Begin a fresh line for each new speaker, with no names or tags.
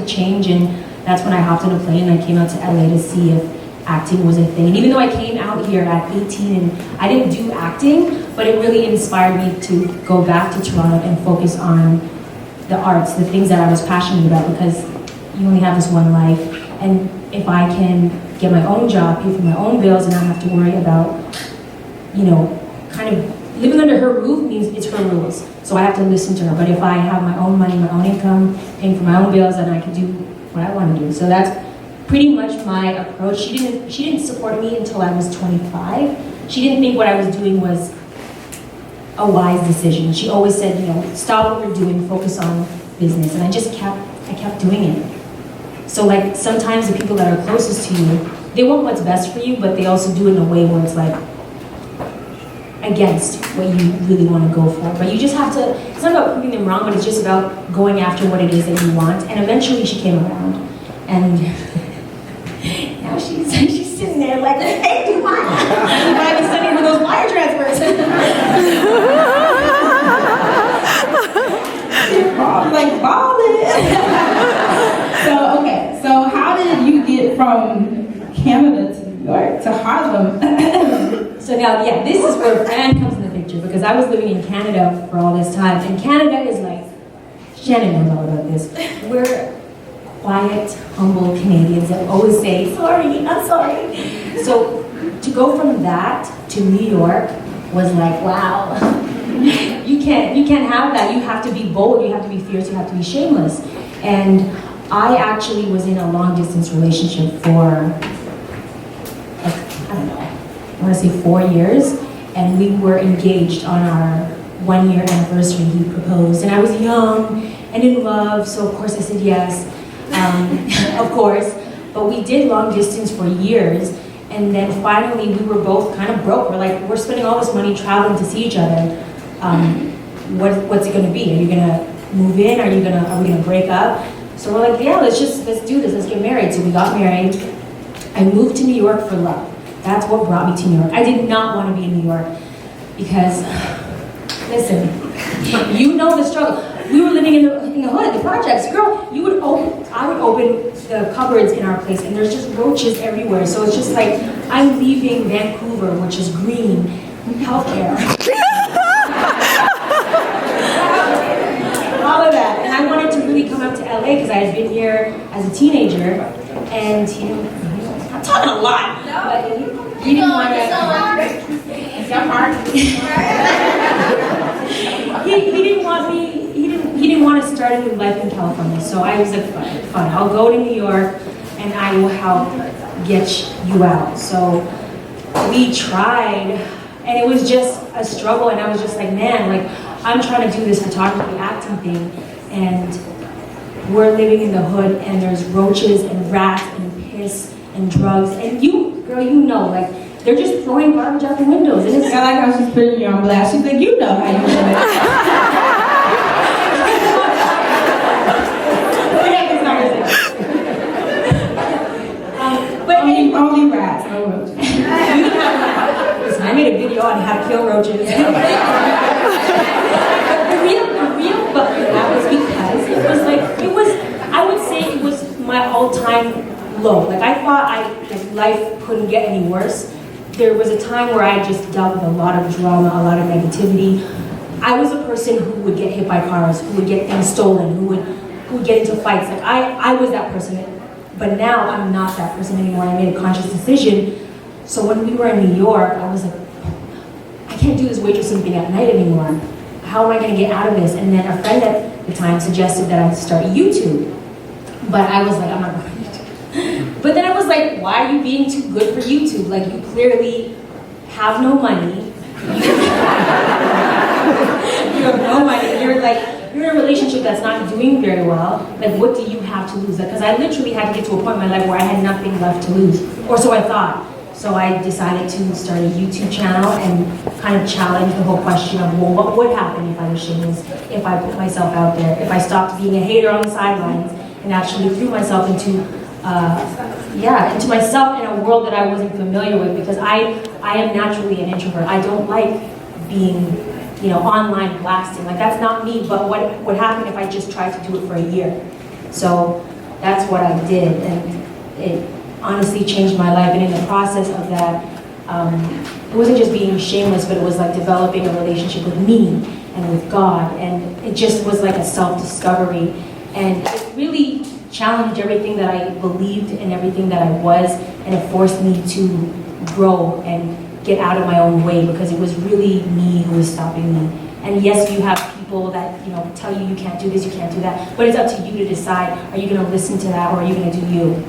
to change, and that's when I hopped on a plane and I came out to LA to see if acting was a thing. And even though I came out here at 18 and I didn't do acting, but it really inspired me to go back to Toronto and focus on the arts, the things that I was passionate about, because you only have this one life. And if I can get my own job, pay for my own bills, and not have to worry about, you know, kind of living under her roof means it's her rules. So I have to listen to her. But if I have my own money, my own income, paying for my own bills, then I can do what I want to do. So that's pretty much my approach. She didn't support me until I was 25. She didn't think what I was doing was a wise decision. She always said, you know, stop what you're doing, focus on business. And I kept doing it. So like sometimes the people that are closest to you, they want what's best for you, but they also do it in a way where it's like against what you really want to go for. But you just have to, it's not about proving them wrong, but it's just about going after what it is that you want. And eventually she came around. And now she's sitting there like, hey, do you mind? You might be sending her those wire transfers.
Like ballin'. So okay, so how did you get from Canada to New York to Harlem?
So now, yeah, this is where Fran comes in the picture, because I was living in Canada for all this time, and Canada is like, Shannon knows all about this. We're quiet, humble Canadians that always say, sorry, I'm sorry. So to go from that to New York was like, wow. You can't have that. You have to be bold, you have to be fierce, you have to be shameless. And I actually was in a long distance relationship for, like, I don't know, I want to say 4 years, and we were engaged on our 1 year anniversary. He proposed, and I was young and in love, so of course I said yes, of course. But we did long distance for years, and then finally we were both kind of broke. We're like, we're spending all this money traveling to see each other. What's it gonna be? Are you gonna move in? Are we gonna break up? So we're like, yeah, let's do this, let's get married. So we got married. I moved to New York for love. That's what brought me to New York. I did not want to be in New York because, listen, you know the struggle. We were living in the hood, the projects. Girl, I would open the cupboards in our place and there's just roaches everywhere. So it's just like, I'm leaving Vancouver, which is green, healthcare. All of that. And I wanted to really come out to LA because I had been here as a teenager, and I'm talking a lot, but he didn't want to. He didn't want me. He didn't want to start a new life in California. So I was like, fine. I'll go to New York, and I will help get you out. So we tried, and it was just a struggle. And I was just like, man, like, I'm trying to do this photography acting thing, and we're living in the hood, and there's roaches and rats and piss and drugs, and you, girl, you know, like, they're just throwing garbage out the windows, and it's
I like how she's putting you on blast. She's like, you know how you do it.
But
only rats, no roaches.
Listen, I made a video on how to kill roaches. The real fuck with that was because I would say it was my all-time low. Like, I thought life couldn't get any worse. There was a time where I just dealt with a lot of drama, a lot of negativity. I was a person who would get hit by cars, who would get things stolen, who would get into fights. Like, I was that person. But now I'm not that person anymore. I made a conscious decision. So when we were in New York, I was like, I can't do this waitressing thing at night anymore. How am I going to get out of this? And then a friend at the time suggested that I start YouTube. But I was like, I'm not going to YouTube. But then I was like, why are you being too good for YouTube? Like, you clearly have no money. You have no money. You're in a relationship that's not doing very well. Like, what do you have to lose? Because I literally had to get to a point in my life where I had nothing left to lose. Or so I thought. So I decided to start a YouTube channel and kind of challenge the whole question of, well, what would happen if I was shameless, if I put myself out there, if I stopped being a hater on the sidelines and actually threw myself into myself in a world that I wasn't familiar with, because I am naturally an introvert. I don't like being, online blasting. Like, that's not me, but what would happen if I just tried to do it for a year? So that's what I did, and it honestly changed my life. And in the process of that, it wasn't just being shameless, but it was like developing a relationship with me and with God, and it just was like a self-discovery, and it really challenged everything that I believed and everything that I was, and it forced me to grow and get out of my own way, because it was really me who was stopping me. And yes, you have people that, you know, tell you you can't do this, you can't do that, but it's up to you to decide, are you going to listen to that, or are you going to do you?